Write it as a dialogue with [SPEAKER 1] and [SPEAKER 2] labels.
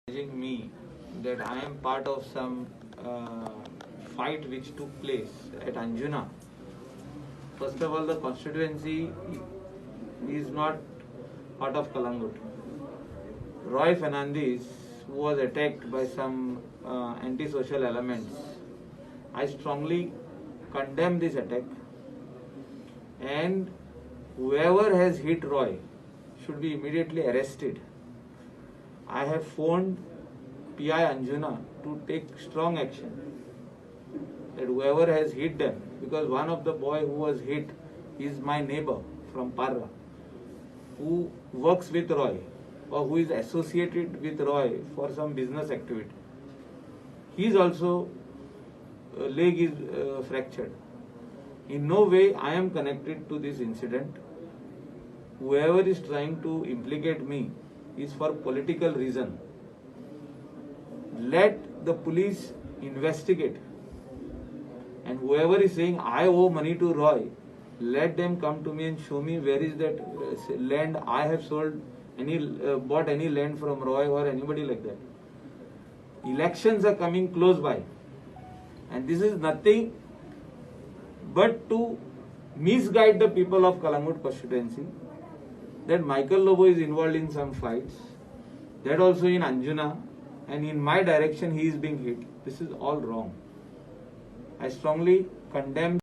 [SPEAKER 1] Alleging me that I am part of some fight which took place at Anjuna. First of all, the constituency is not part of Kalangut. Roy Fernandez was attacked by some antisocial elements. I strongly condemn this attack, and whoever has hit Roy should be immediately arrested. I have phoned PI Anjuna to take strong action that whoever has hit them, because one of the boy who was hit is my neighbor from Parra, who works with Roy or who is associated with Roy for some business activity. His also leg is fractured. In no way I am connected to this incident. Whoever is trying to implicate me is for political reason. Let the police investigate. And whoever is saying I owe money to Roy, let them come to me and show me where is that land I have sold, bought any land from Roy or anybody like that. Elections are coming close by, and this is nothing but to misguide the people of Kalangut constituency that Michael Lobo is involved in some fights, that also in Anjuna, and in my direction he is being hit. This is all wrong. I strongly condemn